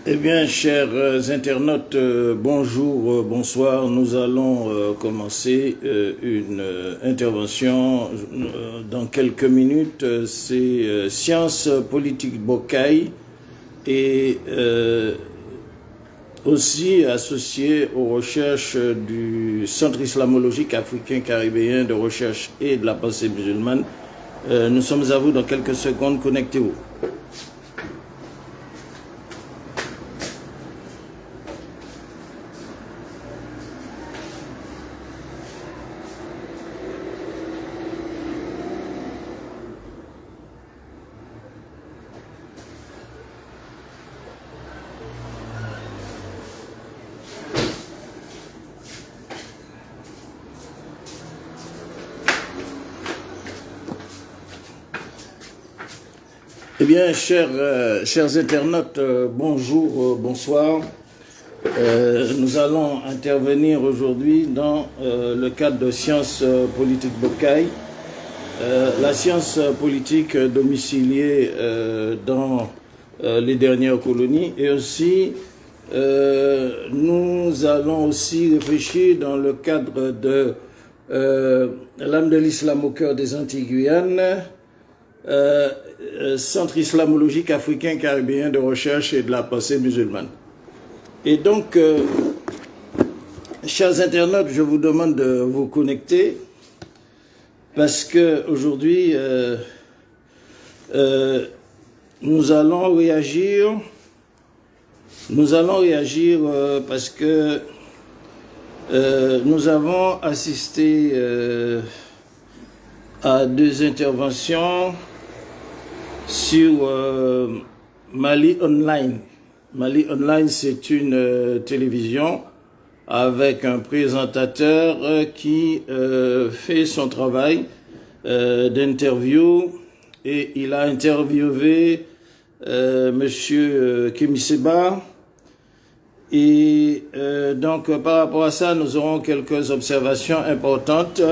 Eh bien, chers internautes, bonjour, bonsoir. Nous allons commencer une intervention dans quelques minutes. C'est Sciences politiques Bocaille et aussi associé aux recherches du Centre islamologique africain caribéen de recherche et de la pensée musulmane. Nous sommes à vous dans quelques secondes. Connectez-vous. Eh bien, chers internautes, bonjour, bonsoir. Nous allons intervenir aujourd'hui dans le cadre de Sciences politiques Bocaille. La science politique domiciliée dans les dernières colonies et aussi nous allons aussi réfléchir dans le cadre de l'âme de l'islam au cœur des Antilles-Guyane, Centre islamologique africain caribéen de recherche et de la pensée musulmane. Et donc, chers internautes, je vous demande de vous connecter parce que aujourd'hui, nous allons réagir parce que nous avons assisté à deux interventions sur Mali Online. Mali Online, c'est une télévision avec un présentateur qui fait son travail d'interview et il a interviewé Monsieur Kemiseba et donc par rapport à ça, nous aurons quelques observations importantes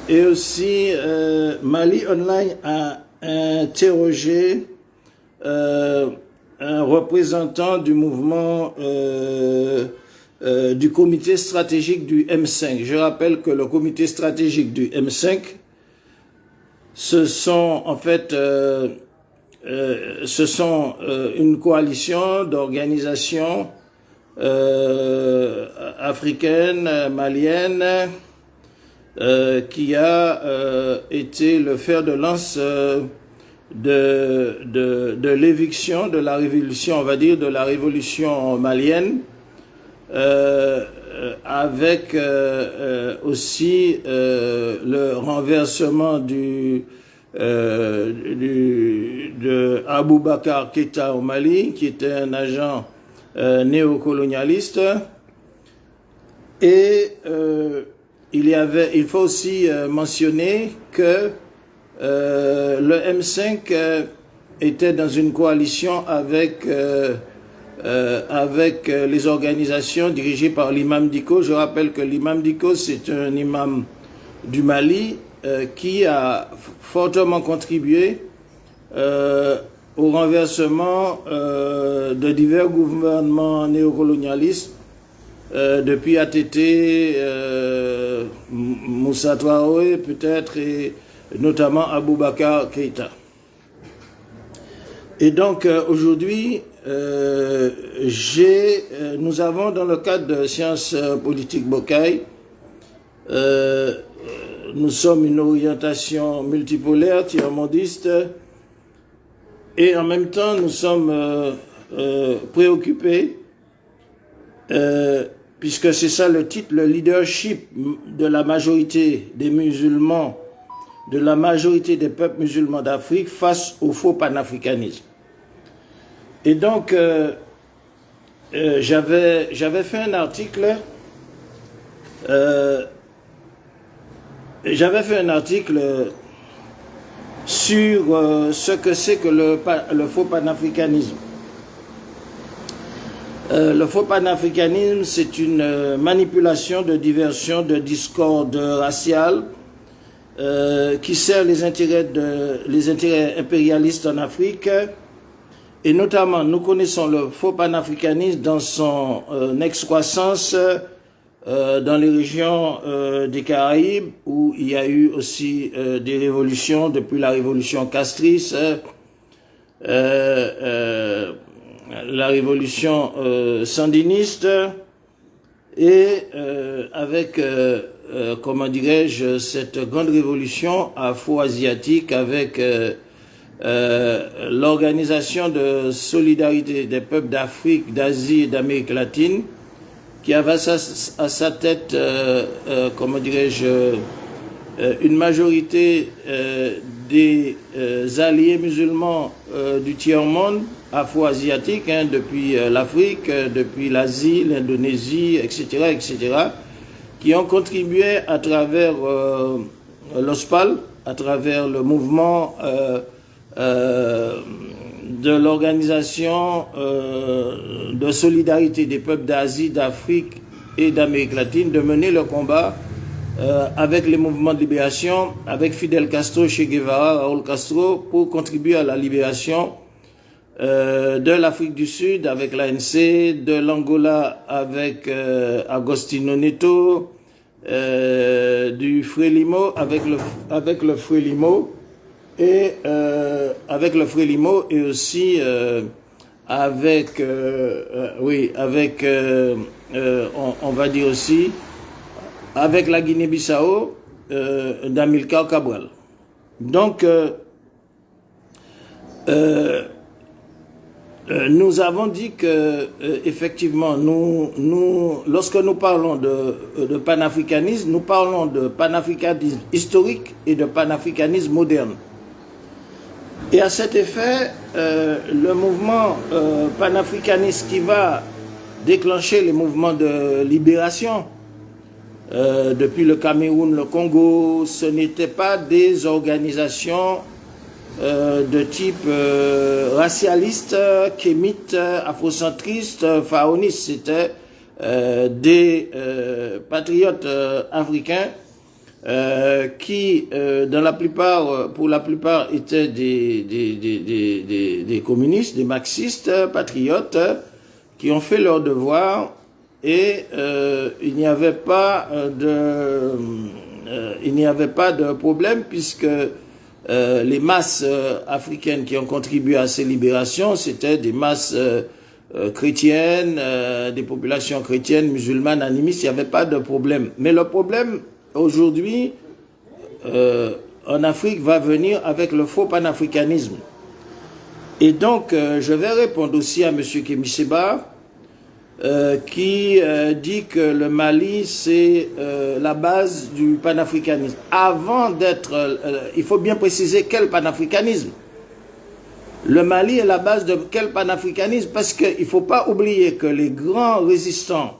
et aussi Mali Online a interrogé un représentant du mouvement du comité stratégique du M5. Je rappelle que le comité stratégique du M5, ce sont en fait une coalition d'organisations africaines, maliennes, qui a été le fer de lance de l'éviction, de la révolution, on va dire, de la révolution malienne, avec aussi le renversement de Aboubacar Keïta au Mali, qui était un agent néocolonialiste, et il faut aussi mentionner que le M5 était dans une coalition avec les organisations dirigées par l'imam Dicko. Je rappelle que l'imam Dicko, c'est un imam du Mali qui a fortement contribué au renversement de divers gouvernements néocolonialistes depuis ATT, Moussa Traoré peut-être, et notamment Aboubacar Keïta. Et donc aujourd'hui, nous avons dans le cadre de Sciences politiques Bocaille, nous sommes une orientation multipolaire, tiers-mondiste, et en même temps nous sommes préoccupés, puisque c'est ça le titre, le leadership de la majorité des musulmans, de la majorité des peuples musulmans d'Afrique face au faux panafricanisme. Et donc, j'avais fait un article sur ce que c'est que le faux panafricanisme. Le faux panafricanisme, c'est une manipulation de diversion, de discorde raciale qui sert les intérêts impérialistes en Afrique et notamment nous connaissons le faux panafricanisme dans son excroissance dans les régions des Caraïbes, où il y a eu aussi des révolutions depuis la révolution castrice, la révolution sandiniste, et avec, comment dirais-je, cette grande révolution afro-asiatique avec l'organisation de solidarité des peuples d'Afrique, d'Asie et d'Amérique latine, qui avait à sa tête, comment dirais-je, une majorité des alliés musulmans du tiers-monde afro-asiatique, hein, depuis l'Afrique, depuis l'Asie, l'Indonésie, etc., qui ont contribué à travers l'OSPAL, à travers le mouvement de l'organisation de solidarité des peuples d'Asie, d'Afrique et d'Amérique latine, de mener le combat avec les mouvements de libération, avec Fidel Castro, Che Guevara, Raúl Castro, pour contribuer à la libération de l'Afrique du Sud avec l'ANC, de l'Angola avec Agostinho Neto, du Frélimo avec le Frélimo, et avec le Frélimo, et aussi avec on va dire aussi avec la Guinée-Bissau d'Amilcar Cabral. Donc nous avons dit que effectivement lorsque nous parlons de panafricanisme, nous parlons de panafricanisme historique et de panafricanisme moderne. Et à cet effet, le mouvement panafricaniste qui va déclencher les mouvements de libération depuis le Cameroun, le Congo, ce n'étaient pas des organisations de type racialiste, kémite, afrocentriste, pharaoniste. C'était des patriotes africains qui, pour la plupart, étaient des communistes, des marxistes, patriotes, qui ont fait leur devoir, et il n'y avait pas de problème, puisque les masses africaines qui ont contribué à ces libérations, c'était des masses chrétiennes, des populations chrétiennes, musulmanes, animistes. Il n'y avait pas de problème. Mais le problème aujourd'hui en Afrique va venir avec le faux panafricanisme. Et donc je vais répondre aussi à M. Kémy-Séba, qui dit que le Mali c'est la base du panafricanisme. Avant d'être, il faut bien préciser quel panafricanisme. Le Mali est la base de quel panafricanisme? Parce qu'il ne faut pas oublier que les grands résistants,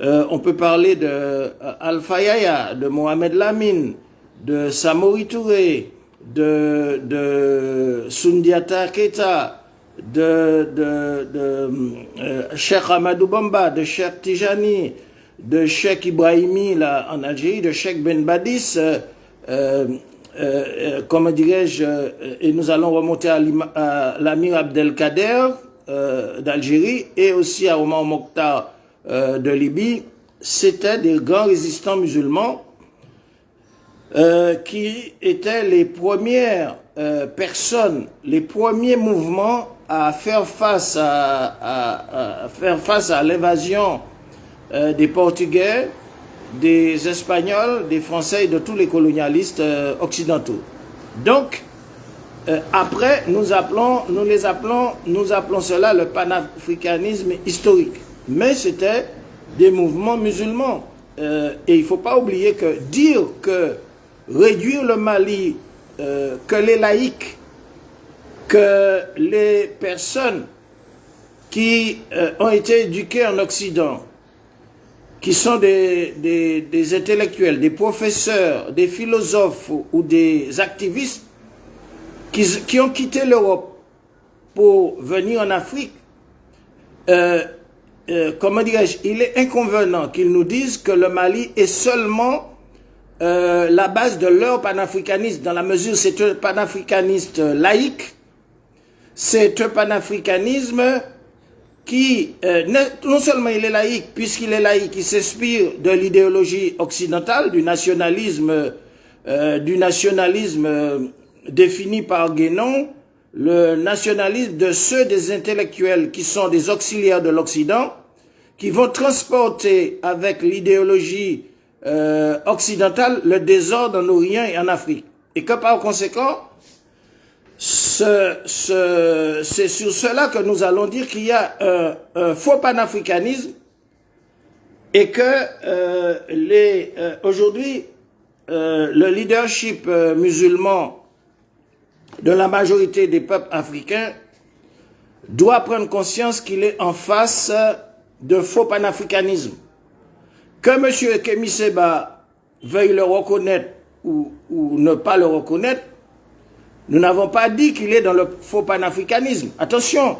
on peut parler de Alpha Yaya, de Mohamed Lamine, de Samori Touré, de Soundiata Keita, de Cheikh Amadou Bamba, de Cheikh Tijani, de Cheikh Ibrahimi là, en Algérie, de Cheikh Ben Badis, comment dirais-je, et nous allons remonter à l'Amir Abdelkader d'Algérie, et aussi à Omar Mokhtar de Libye. C'était des grands résistants musulmans qui étaient les premières personnes, les premiers mouvements à faire face à l'invasion des Portugais, des Espagnols, des Français et de tous les colonialistes occidentaux. Donc, après, nous appelons cela le panafricanisme historique. Mais c'était des mouvements musulmans. Et il ne faut pas oublier que dire que réduire le Mali, que les laïcs, que les personnes qui ont été éduquées en Occident, qui sont des intellectuels, des professeurs, des philosophes ou des activistes qui ont quitté l'Europe pour venir en Afrique, comment dirais-je, il est inconvenant qu'ils nous disent que le Mali est seulement la base de leur panafricanisme, dans la mesure où c'est un panafricaniste laïque, c'est un panafricanisme qui, non seulement il est laïque, puisqu'il est laïque, il s'inspire de l'idéologie occidentale, du nationalisme défini par Guénon, le nationalisme de ceux des intellectuels qui sont des auxiliaires de l'Occident, qui vont transporter avec l'idéologie occidentale le désordre en Orient et en Afrique. Et que par conséquent, c'est sur cela que nous allons dire qu'il y a un faux panafricanisme et que aujourd'hui, le leadership musulman de la majorité des peuples africains doit prendre conscience qu'il est en face de faux panafricanisme. Que M. Kémy Séba veuille le reconnaître ou ne pas le reconnaître, nous n'avons pas dit qu'il est dans le faux panafricanisme. Attention,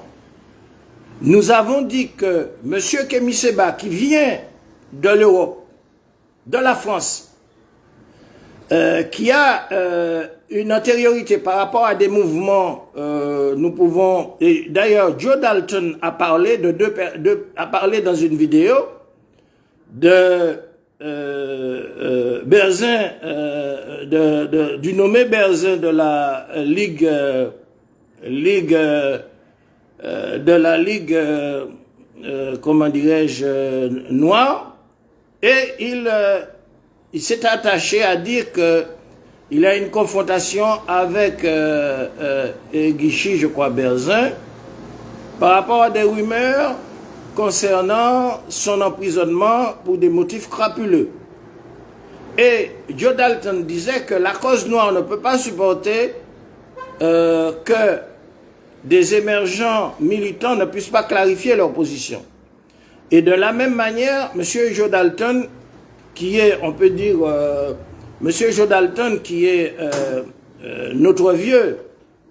nous avons dit que M. Kémy Séba, qui vient de l'Europe, de la France, qui a une antériorité par rapport à des mouvements, nous pouvons... Et d'ailleurs, Joe Dalton a parlé a parlé dans une vidéo de Berzin, du nommé Berzin de la Ligue, comment dirais-je, noire, et il s'est attaché à dire que il a une confrontation avec Guichy, je crois, Berzin, par rapport à des rumeurs concernant son emprisonnement pour des motifs crapuleux. Et Joe Dalton disait que la cause noire ne peut pas supporter que des émergents militants ne puissent pas clarifier leur position. Et de la même manière, M. Joe Dalton, qui est, on peut dire, M. Joe Dalton, qui est notre vieux,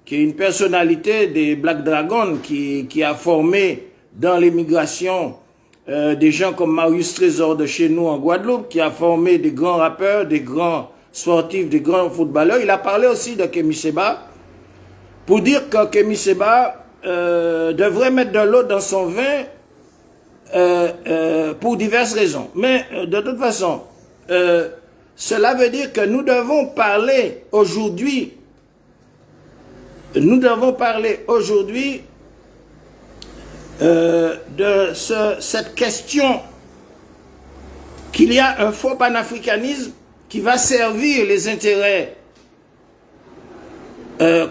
qui est une personnalité des Black Dragons, qui a formé dans l'émigration des gens comme Marius Trésor de chez nous en Guadeloupe, qui a formé des grands rappeurs, des grands sportifs, des grands footballeurs. Il a parlé aussi de Kémy Séba pour dire que Kémy Séba devrait mettre de l'eau dans son vin pour diverses raisons. Mais de toute façon, cela veut dire que nous devons parler aujourd'hui, de cette question qu'il y a un faux panafricanisme qui va servir les intérêts,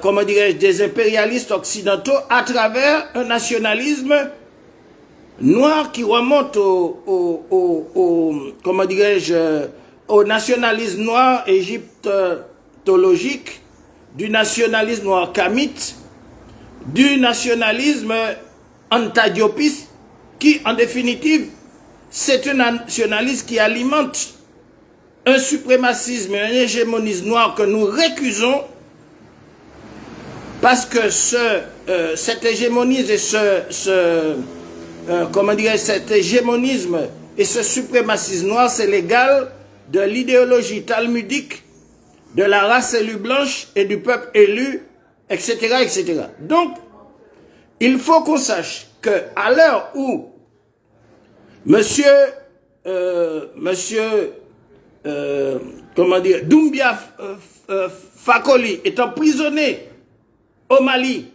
comment dirais-je, des impérialistes occidentaux à travers un nationalisme noir qui remonte comment dirais-je, au nationalisme noir égyptologique, du nationalisme noir kamite, du nationalisme antadiopiste, qui en définitive, c'est un nationalisme qui alimente un suprémacisme et un hégémonisme noir que nous récusons, parce que cet hégémonisme et comment dirais-je, cet hégémonisme et ce suprémacisme noir, c'est l'égal de l'idéologie talmudique de la race élue blanche et du peuple élu, etc., etc. Donc, il faut qu'on sache qu'à l'heure où comment dire, Doumbia Fakoli est emprisonné au Mali,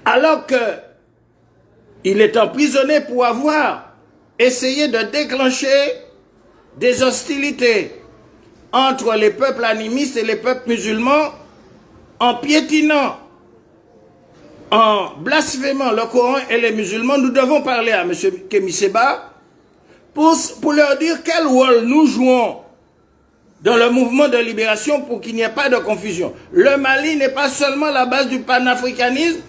alors qu'il est emprisonné pour avoir essayé de déclencher des hostilités entre les peuples animistes et les peuples musulmans, en piétinant, en blasphémant le Coran et les musulmans. Nous devons parler à M. Kémy Séba pour leur dire quel rôle nous jouons dans le mouvement de libération pour qu'il n'y ait pas de confusion. Le Mali n'est pas seulement la base du panafricanisme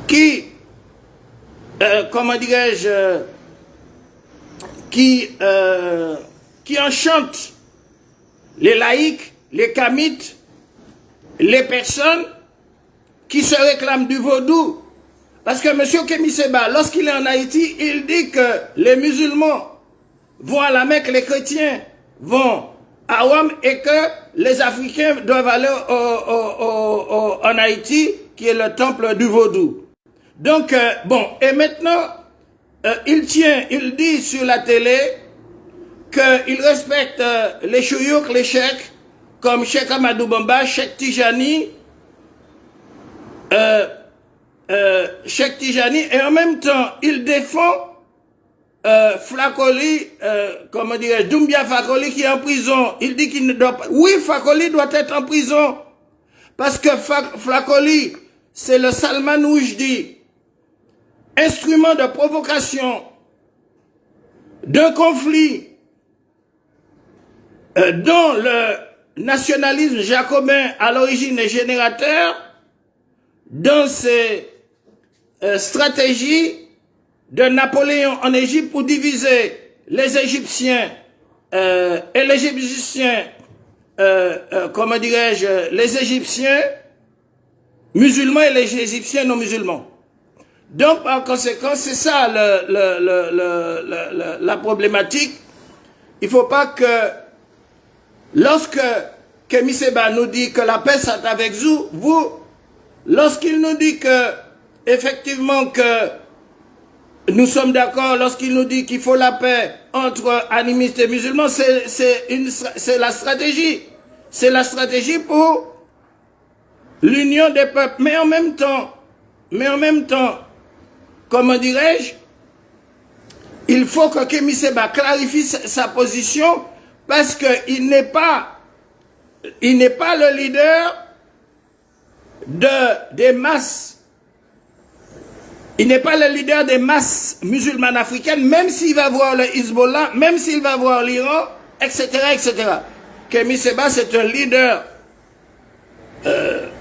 qui, comment dirais-je, qui enchante les laïcs, les kamites, les personnes qui se réclament du vaudou. Parce que M. Kémy Séba, lorsqu'il est en Haïti, il dit que les musulmans vont à la Mecque, les chrétiens vont Awam et que les Africains doivent aller en Haïti, qui est le temple du vaudou. Donc, bon, et maintenant, il dit sur la télé qu'il respecte les chouyouk, les cheikhs, comme Cheikh Amadou Bamba, Cheikh Tijani, Cheikh Tijani, et en même temps, il défend Flakoli, comment dirais-je, Doumbia Flakoli qui est en prison. Il dit qu'il ne doit pas... Oui, Flakoli doit être en prison. Parce que Flakoli, c'est le Salman Rushdie, instrument de provocation d'un conflit dont le nationalisme jacobin à l'origine est générateur, dans ses stratégies de Napoléon en Égypte pour diviser les Égyptiens et les Égyptiens, comment dirais-je, les Égyptiens musulmans et les Égyptiens non musulmans. Donc, par conséquent, c'est ça la problématique. Il ne faut pas que, lorsque Kémy Séba nous dit que la paix c'est avec vous, lorsqu'il nous dit que, effectivement, que nous sommes d'accord, lorsqu'il nous dit qu'il faut la paix entre animistes et musulmans, c'est la stratégie. C'est la stratégie pour l'union des peuples. Mais en même temps, comment dirais-je, il faut que Kémy Séba clarifie sa position parce qu'il n'est pas le leader des masses. Il n'est pas le leader des masses musulmanes africaines, même s'il va voir le Hezbollah, même s'il va voir l'Iran, etc., etc. Kémy Séba, c'est un leader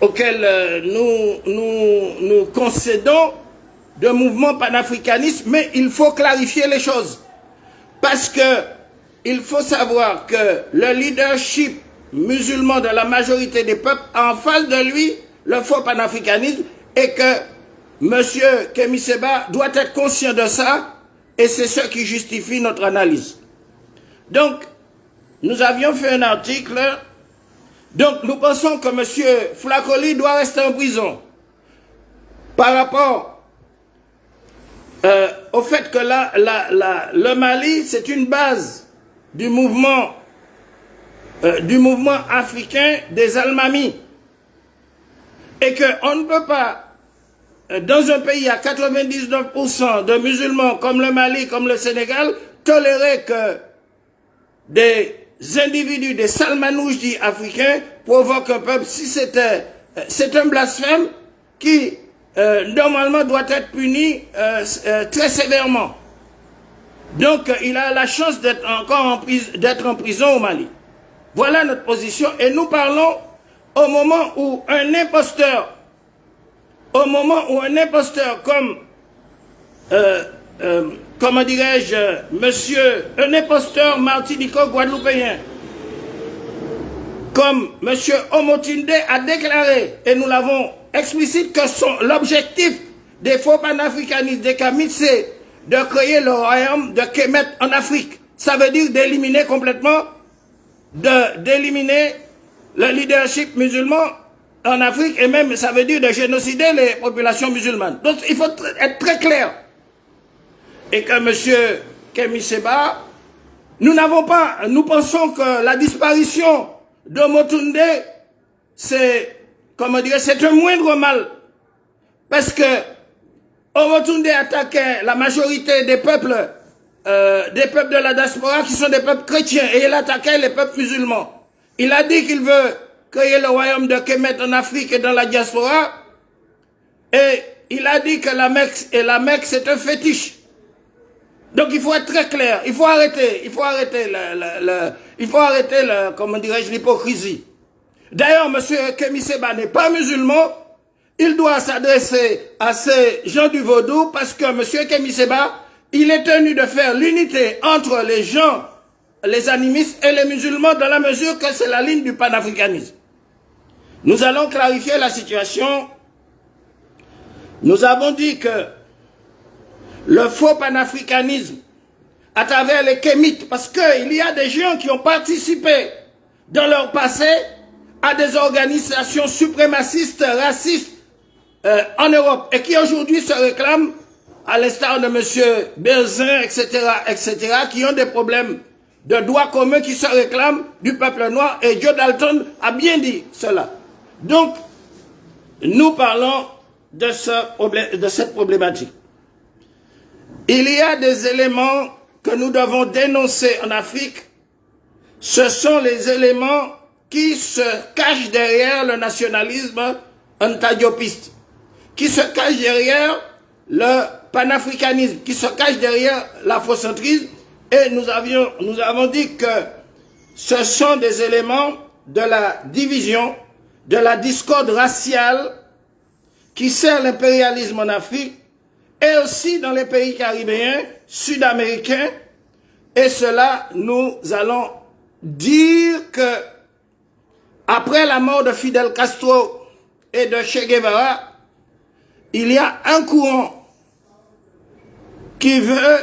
auquel nous concédons de mouvement panafricaniste, mais il faut clarifier les choses. Parce que il faut savoir que le leadership musulman de la majorité des peuples a en face de lui le faux panafricanisme et que Monsieur Kémy Séba doit être conscient de ça et c'est ce qui justifie notre analyse. Donc, nous avions fait un article. Donc, nous pensons que Monsieur Flakoli doit rester en prison par rapport au fait que le Mali, c'est une base du mouvement africain des Almamis et qu'on ne peut pas, dans un pays à 99% de musulmans comme le Mali, comme le Sénégal, tolérer que des individus, des Salman Rushdie africains provoquent un peuple. Si c'est un blasphème qui normalement doit être puni très sévèrement. Donc il a la chance d'être encore en prison au Mali. Voilà notre position et nous parlons au moment où un imposteur comme comment dirais-je, un imposteur martinico-guadeloupéen, comme monsieur Omotunde a déclaré, et nous l'avons explicite, que l'objectif des faux panafricanistes des Kamit, c'est de créer le royaume de Kemet en Afrique. Ça veut dire d'éliminer complètement, d'éliminer le leadership musulman en Afrique, et même ça veut dire de génocider les populations musulmanes. Donc il faut être très clair. Et que M. Kémy Séba, nous pensons que la disparition de Motunde, c'est, comment dire, c'est un moindre mal. Parce que Motunde attaquait la majorité des peuples de la diaspora qui sont des peuples chrétiens, et il attaquait les peuples musulmans. Il a dit qu'il veut créer le royaume de Kemet en Afrique et dans la diaspora, et il a dit que la Mecque c'est un fétiche. Donc il faut être très clair, il faut arrêter comment dirais-je, l'hypocrisie. D'ailleurs, M. Kémy Séba n'est pas musulman, il doit s'adresser à ces gens du vaudou parce que M. Kémy Séba, il est tenu de faire l'unité entre les gens, les animistes et les musulmans dans la mesure que c'est la ligne du panafricanisme. Nous allons clarifier la situation. Nous avons dit que le faux panafricanisme, à travers les kémites, parce qu'il y a des gens qui ont participé dans leur passé à des organisations suprémacistes, racistes en Europe et qui aujourd'hui se réclament, à l'instar de M. Berzin, etc., qui ont des problèmes de droits communs qui se réclament du peuple noir, et Joe Dalton a bien dit cela. Donc, nous parlons de cette problématique. Il y a des éléments que nous devons dénoncer en Afrique. Ce sont les éléments qui se cachent derrière le nationalisme antadiopiste, qui se cachent derrière le panafricanisme, qui se cachent derrière l'afrocentrisme. Et nous avons dit que ce sont des éléments de la division, de la discorde raciale qui sert l'impérialisme en Afrique et aussi dans les pays caribéens, sud-américains. Et cela, nous allons dire que après la mort de Fidel Castro et de Che Guevara, il y a un courant qui veut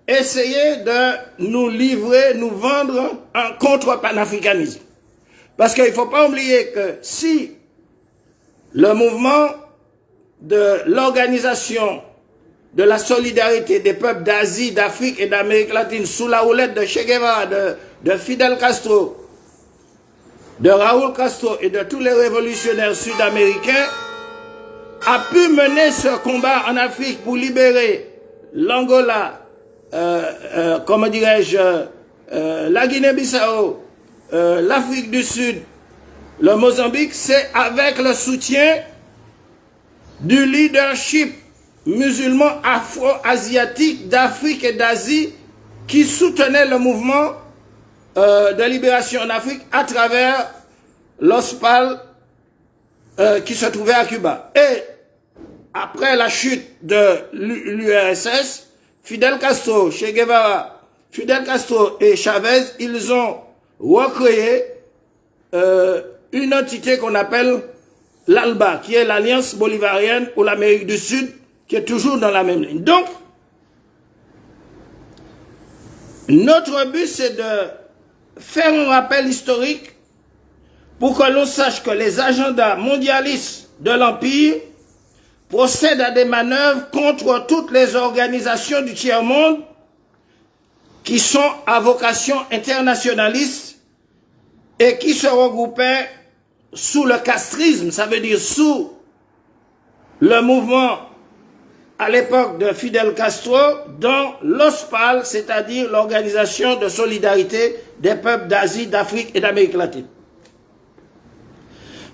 essayer de nous livrer, nous vendre un contre-panafricanisme. Parce qu'il ne faut pas oublier que si le mouvement de l'organisation de la solidarité des peuples d'Asie, d'Afrique et d'Amérique latine sous la houlette de Che Guevara, de Fidel Castro, de Raúl Castro et de tous les révolutionnaires sud-américains, a pu mener ce combat en Afrique pour libérer l'Angola, comment dirais-je, la Guinée-Bissau, l'Afrique du Sud, le Mozambique, c'est avec le soutien du leadership musulman afro-asiatique d'Afrique et d'Asie qui soutenait le mouvement de libération en Afrique à travers l'OSPAL qui se trouvait à Cuba. Et après la chute de l'URSS, Fidel Castro, Che Guevara, Fidel Castro et Chavez, ils ont recréé une entité qu'on appelle l'ALBA, qui est l'Alliance bolivarienne pour l'Amérique du Sud, qui est toujours dans la même ligne. Donc, notre but, c'est de faire un rappel historique pour que l'on sache que les agendas mondialistes de l'Empire procèdent à des manœuvres contre toutes les organisations du tiers-monde qui sont à vocation internationaliste et qui se regroupaient sous le castrisme, ça veut dire sous le mouvement à l'époque de Fidel Castro, dans l'OSPAL, c'est-à-dire l'Organisation de solidarité des peuples d'Asie, d'Afrique et d'Amérique latine.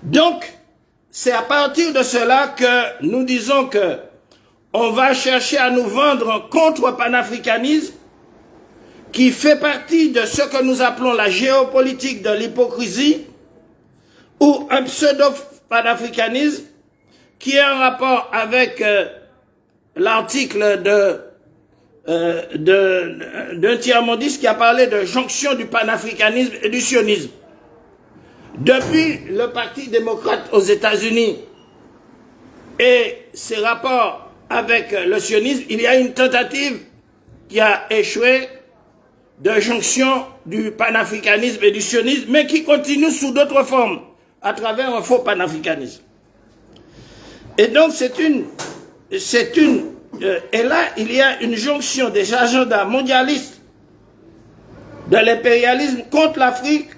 Donc, c'est à partir de cela que nous disons que on va chercher à nous vendre un contre-panafricanisme qui fait partie de ce que nous appelons la géopolitique de l'hypocrisie ou un pseudo-panafricanisme qui est en rapport avec l'article d'un tiers-mondiste qui a parlé de jonction du panafricanisme et du sionisme. Depuis le Parti démocrate aux États-Unis et ses rapports avec le sionisme, il y a une tentative qui a échoué de jonction du panafricanisme et du sionisme, mais qui continue sous d'autres formes, à travers un faux panafricanisme. Et donc et là, il y a une jonction des agendas mondialistes de l'impérialisme contre l'Afrique,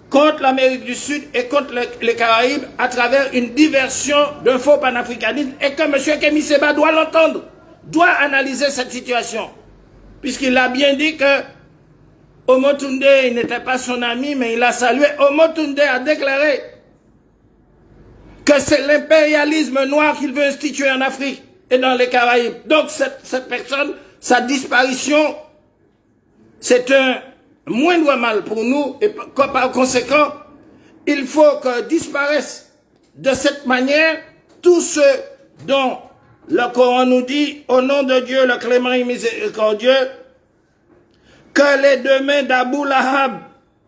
contre l'Amérique du Sud et contre les Caraïbes à travers une diversion d'un faux panafricanisme et que M. Kémy Séba doit l'entendre, doit analyser cette situation. Puisqu'il a bien dit que Omotunde n'était pas son ami, mais il a salué. Omotunde a déclaré que c'est l'impérialisme noir qu'il veut instituer en Afrique et dans les Caraïbes. Donc cette personne, sa disparition, c'est un moindre mal pour nous et par conséquent, il faut que disparaissent de cette manière tous ceux dont le Coran nous dit, au nom de Dieu, le clément et miséricordieux, que les deux mains d'Abou Lahab,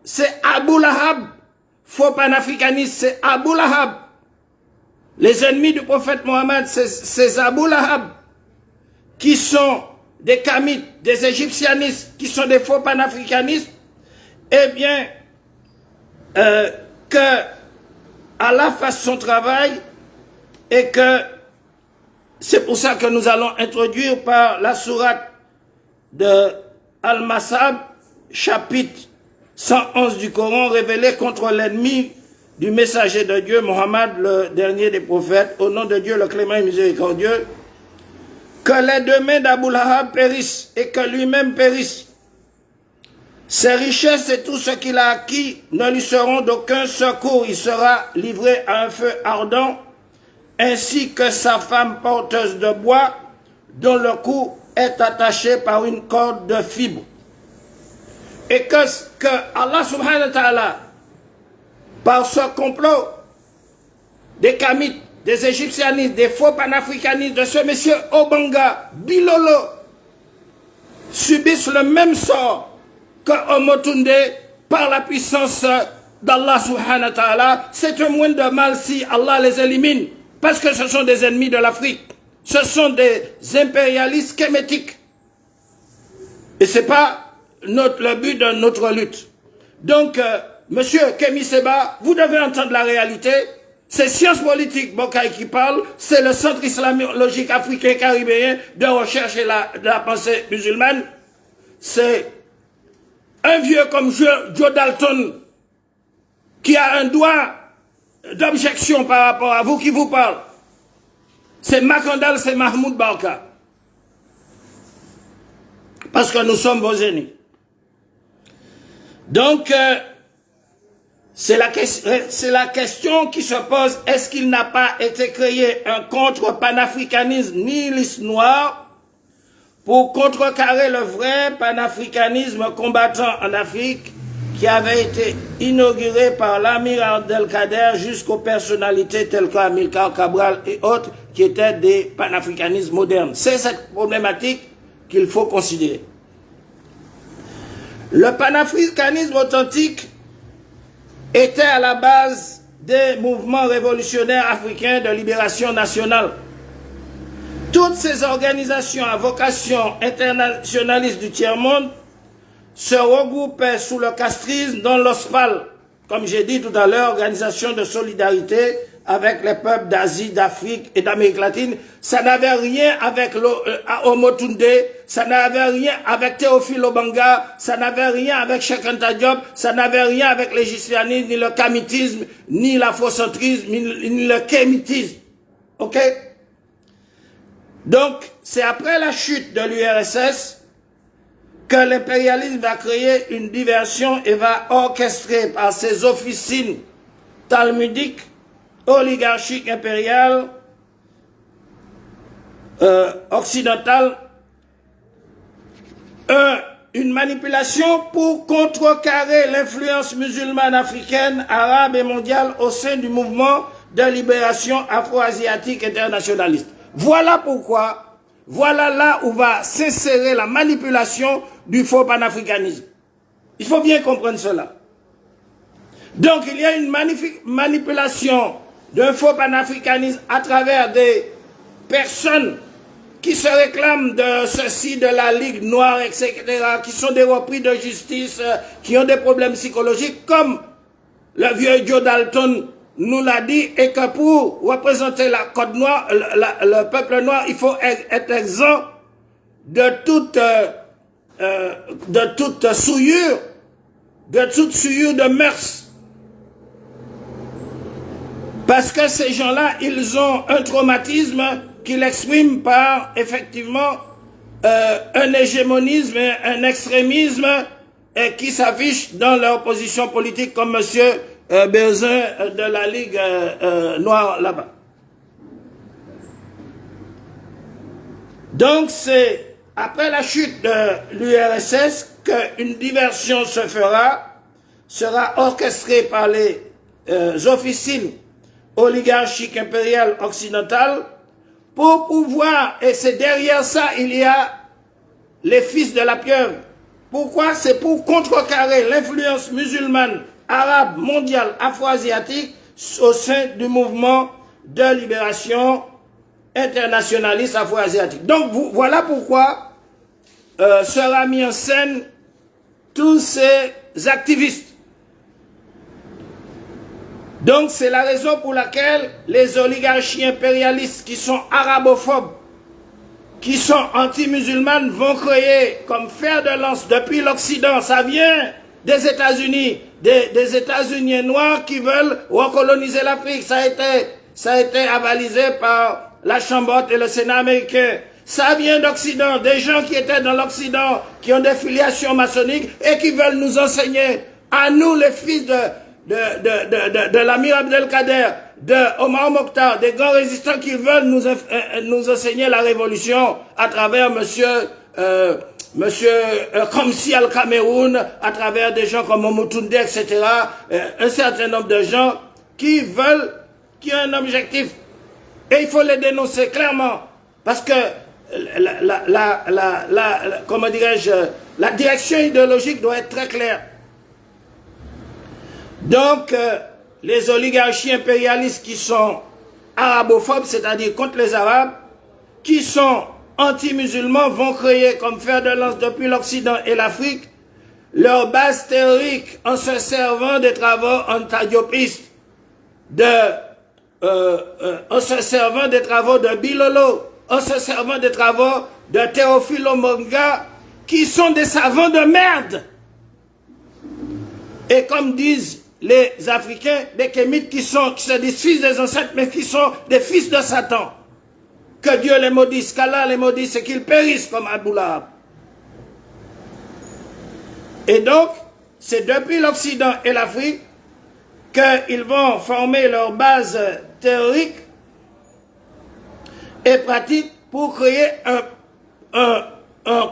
c'est Abou Lahab, faux panafricaniste, c'est Abou Lahab. Les ennemis du prophète Mohammed, c'est Abou Lahab, qui sont des Kamites, des égyptianistes, qui sont des faux panafricanistes. Eh bien, que Allah fasse son travail et que c'est pour ça que nous allons introduire par la sourate de Al-Masab, chapitre 111 du Coran, révélé contre l'ennemi du messager de Dieu, Mohammed, le dernier des prophètes, au nom de Dieu, le clément et miséricordieux, que les deux mains d'Abu Lahab périssent et que lui-même périsse. Ses richesses et tout ce qu'il a acquis ne lui seront d'aucun secours. Il sera livré à un feu ardent, ainsi que sa femme porteuse de bois, dont le cou est attaché par une corde de fibre. Et que Allah subhanahu wa ta'ala, par ce complot des Kamites, des égyptianistes, des faux panafricanistes, de ce monsieur Obanga, Bilolo, subissent le même sort que Omotunde par la puissance d'Allah subhanahu wa ta'ala. C'est un moins de mal si Allah les élimine, parce que ce sont des ennemis de l'Afrique. Ce sont des impérialistes kémétiques. Et ce n'est pas le but de notre lutte. Donc, monsieur Kémy Séba, vous devez entendre la réalité. C'est Sciences Politiques Bokaï qui parle, c'est le Centre Islamologique Africain Caribéen de recherche et de la pensée musulmane. C'est un vieux comme Joe Dalton qui a un droit d'objection par rapport à vous qui vous parle. C'est Makandal, c'est Mahmoud Barka. Parce que nous sommes vos ennemis. Donc, c'est la question qui se pose, est-ce qu'il n'a pas été créé un contre-panafricanisme nihiliste noir pour contrecarrer le vrai panafricanisme combattant en Afrique qui avait été inauguré par l'Amir Abdelkader jusqu'aux personnalités telles qu'Amilcar Cabral et autres qui étaient des panafricanismes modernes. C'est cette problématique qu'il faut considérer. Le panafricanisme authentique était à la base des mouvements révolutionnaires africains de libération nationale. Toutes ces organisations à vocation internationaliste du tiers-monde se regroupaient sous le castrisme dans l'OSPAL, comme j'ai dit tout à l'heure, organisation de solidarité avec les peuples d'Asie, d'Afrique et d'Amérique latine. Ça n'avait rien avec Omotunde, ça n'avait rien avec Théophile Obanga, ça n'avait rien avec Cheikh Anta Diop, ça n'avait rien avec l'égyptianisme, ni le kamitisme, ni l'afrocentrisme, ni le kémitisme. Ok? Donc, c'est après la chute de l'URSS que l'impérialisme va créer une diversion et va orchestrer par ses officines talmudiques, oligarchiques, impériales, occidentales, une manipulation pour contrecarrer l'influence musulmane africaine, arabe et mondiale au sein du mouvement de libération afro-asiatique internationaliste. Voilà pourquoi, voilà là où va s'insérer la manipulation du faux panafricanisme. Il faut bien comprendre cela. Donc il y a une manipulation d'un faux panafricanisme à travers des personnes qui se réclament de ceci, de la Ligue Noire, etc., qui sont des repris de justice, qui ont des problèmes psychologiques, comme le vieux Joe Dalton nous l'a dit, et que pour représenter la Côte Noire, le peuple noir, il faut être exempt de toute souillure, de mœurs. Parce que ces gens-là, ils ont un traumatisme qu'ils expriment par, effectivement, un hégémonisme, un extrémisme qui s'affiche dans leur position politique, comme monsieur Berzin de la Ligue Noire là-bas. Donc c'est après la chute de l'URSS qu'une diversion sera orchestrée par les officines oligarchiques impériales occidentales pour pouvoir, et c'est derrière ça il y a les fils de la pieuvre. Pourquoi? C'est pour contrecarrer l'influence musulmane, arabe, mondiale, afro-asiatique au sein du mouvement de libération internationaliste afro-asiatique. Donc voilà pourquoi sera mis en scène tous ces activistes Donc c'est la raison pour laquelle les oligarchies impérialistes qui sont arabophobes, qui sont anti-musulmanes, vont créer comme fer de lance depuis l'Occident. Ça vient des États-Unis, des États-Unis noirs qui veulent recoloniser l'Afrique. Ça a été avalisé par la Chambre haute et le Sénat américain. Ça vient d'Occident, des gens qui étaient dans l'Occident, qui ont des filiations maçonniques et qui veulent nous enseigner, à nous les fils de l'Amir Abdelkader, de Omar Mokhtar, des grands résistants qui veulent nous enseigner la révolution à travers monsieur Kamsi al-Cameroun, à travers des gens comme Momotunde, etc. Un certain nombre de gens qui ont un objectif. Et il faut les dénoncer clairement. Parce que comment dirais-je, la direction idéologique doit être très claire. Donc, les oligarchies impérialistes qui sont arabophobes, c'est-à-dire contre les Arabes, qui sont anti-musulmans, vont créer comme fer de lance depuis l'Occident et l'Afrique leur base théorique en se servant des travaux antidiopistes, en se servant des travaux de Bilolo, en se servant des travaux de Théophile Omonga, qui sont des savants de merde. Et comme disent les Africains, des Kémites qui se disent fils des ancêtres, mais qui sont des fils de Satan. Que Dieu les maudisse, qu'Allah les maudisse et qu'ils périssent comme Abou Lahab. Et donc, c'est depuis l'Occident et l'Afrique qu'ils vont former leur base théorique et pratique pour créer un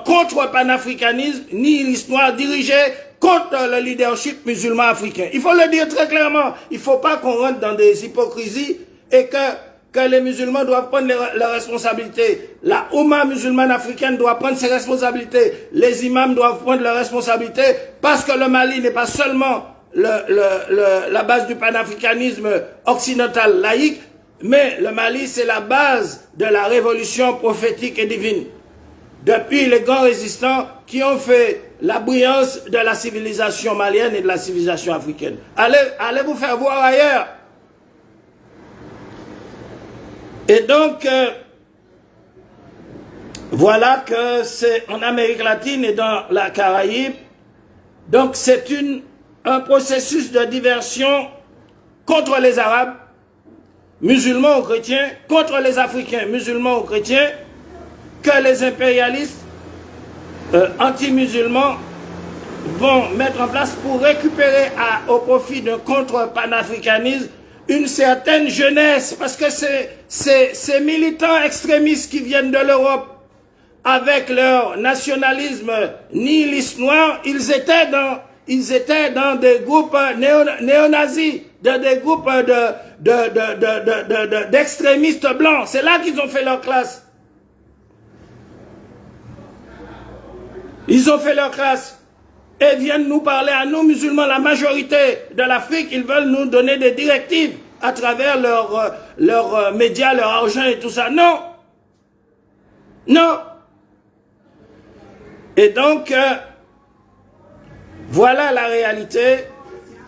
contre-panafricanisme nihiliste noir dirigé contre le leadership musulman africain. Il faut le dire très clairement. Il ne faut pas qu'on rentre dans des hypocrisies et que les musulmans doivent prendre leurs responsabilités. La Oumma musulmane africaine doit prendre ses responsabilités. Les imams doivent prendre leurs responsabilités parce que le Mali n'est pas seulement la base du panafricanisme occidental laïque, mais le Mali c'est la base de la révolution prophétique et divine. Depuis les grands résistants qui ont fait la brillance de la civilisation malienne et de la civilisation africaine. Allez vous faire voir ailleurs. Et donc, voilà que c'est en Amérique latine et dans la Caraïbe. Donc c'est un processus de diversion contre les Arabes, musulmans ou chrétiens, contre les Africains, musulmans ou chrétiens, que les impérialistes anti-musulmans vont mettre en place pour récupérer au profit d'un contre-panafricanisme une certaine jeunesse, parce que ces militants extrémistes qui viennent de l'Europe avec leur nationalisme nihiliste noir, ils étaient dans des groupes néo-nazis, des groupes d'extrémistes blancs. C'est là qu'ils ont fait leur classe. Ils ont fait leur classe et viennent nous parler à nous musulmans, la majorité de l'Afrique. Ils veulent nous donner des directives à travers leurs médias, leur argent et tout ça. Non. Non. Et donc, voilà la réalité.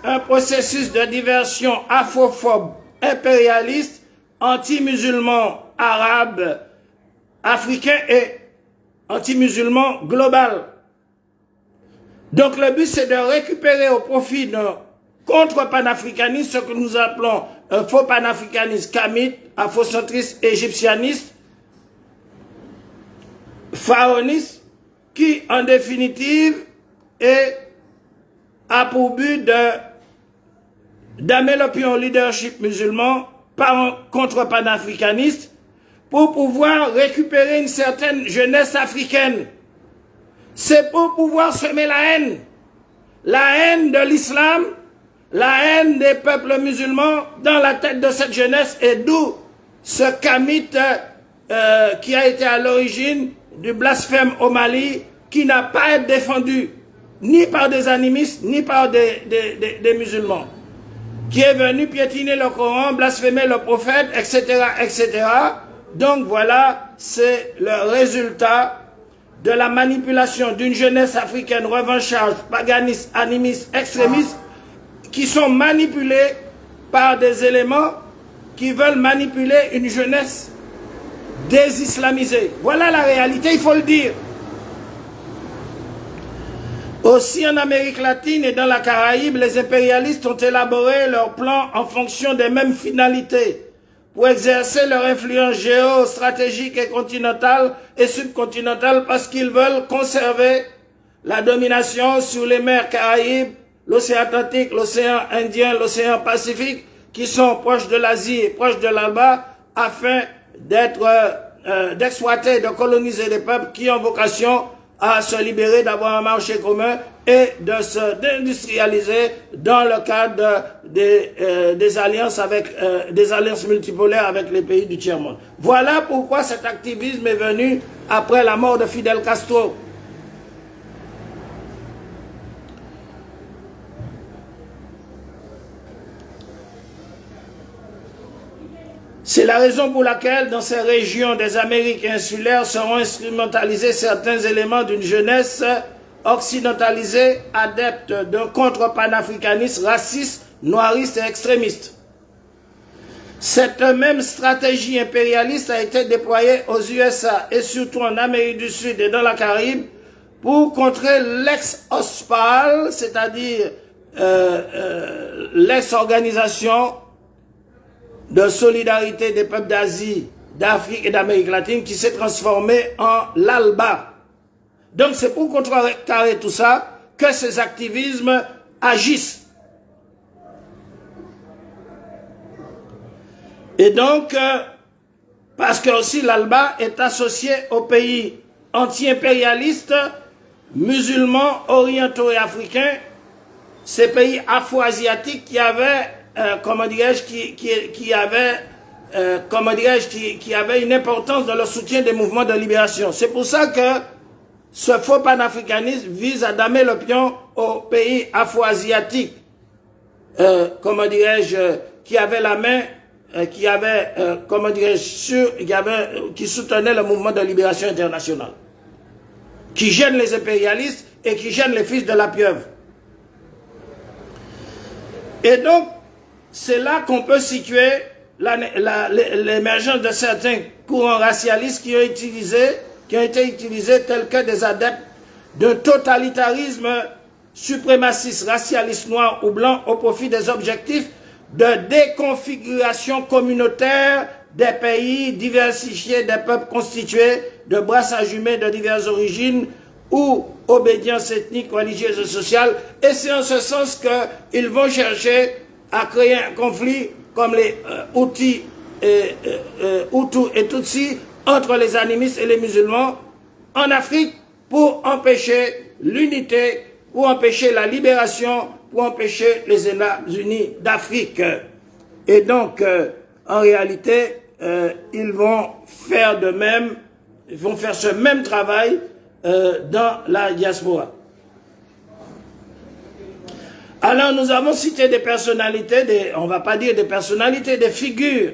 Un processus de diversion afrophobe, impérialiste, anti-musulman, arabe, africain et anti-musulman global. Donc le but c'est de récupérer au profit d'un contre-panafricanisme ce que nous appelons un faux panafricanisme kamite, afrocentriste, égyptianiste, pharaoniste, qui en définitive a pour but d'amener l'opinion au leadership musulman par un contre-panafricaniste pour pouvoir récupérer une certaine jeunesse africaine. C'est pour pouvoir semer la haine de l'islam, la haine des peuples musulmans dans la tête de cette jeunesse, et d'où ce kamite qui a été à l'origine du blasphème au Mali, qui n'a pas à être défendu ni par des animistes, ni par des musulmans, qui est venu piétiner le Coran, blasphémer le prophète, etc., etc. Donc voilà, c'est le résultat de la manipulation d'une jeunesse africaine revancharde, paganiste, animiste, extrémiste, qui sont manipulés par des éléments qui veulent manipuler une jeunesse désislamisée. Voilà la réalité, il faut le dire. Aussi en Amérique latine et dans la Caraïbe, les impérialistes ont élaboré leurs plans en fonction des mêmes finalités pour exercer leur influence géostratégique et continentale et subcontinentale parce qu'ils veulent conserver la domination sur les mers Caraïbes, l'océan Atlantique, l'océan Indien, l'océan Pacifique, qui sont proches de l'Asie et proches de là-bas, afin d'exploiter, de coloniser des peuples qui ont vocation à se libérer, d'avoir un marché commun et d'industrialiser dans le cadre des alliances des alliances multipolaires avec les pays du tiers-monde. Voilà pourquoi cet activisme est venu après la mort de Fidel Castro. C'est la raison pour laquelle, dans ces régions des Amériques insulaires, seront instrumentalisés certains éléments d'une jeunesse occidentalisée, adepte d'un contre-panafricanisme raciste, noiriste et extrémiste. Cette même stratégie impérialiste a été déployée aux USA et surtout en Amérique du Sud et dans la Caraïbe pour contrer l'ex-OSPAL, c'est-à-dire l'ex-organisation de solidarité des peuples d'Asie, d'Afrique et d'Amérique latine qui s'est transformée en l'ALBA. Donc c'est pour contrecarrer tout ça que ces activismes agissent. Et donc, parce que aussi l'ALBA est associé aux pays anti-impérialistes, musulmans, orientaux et africains, ces pays afro-asiatiques qui avaient comment dirais-je, qui avait une importance dans le soutien des mouvements de libération. C'est pour ça que ce faux panafricanisme vise à damer le pion aux pays afro-asiatiques, comment dirais-je, qui avaient la main, comment dirais-je, qui soutenaient le mouvement de libération internationale, qui gênent les impérialistes et qui gênent les fils de la pieuvre. Et donc, c'est là qu'on peut situer l'émergence de certains courants racialistes qui ont été utilisés tels que des adeptes d'un totalitarisme suprémaciste, racialiste noir ou blanc au profit des objectifs de déconfiguration communautaire des pays diversifiés, des peuples constitués de brassages humains de diverses origines ou obédience ethnique, religieuse et sociale. Et c'est en ce sens qu'ils vont chercher à créer un conflit comme les Hutus et Tutsis entre les animistes et les musulmans en Afrique pour empêcher l'unité, pour empêcher la libération, pour empêcher les États-Unis d'Afrique. Et donc, en réalité, ils vont faire de même, ils vont faire ce même travail dans la diaspora. Alors nous avons cité des personnalités, on ne va pas dire des personnalités, des figures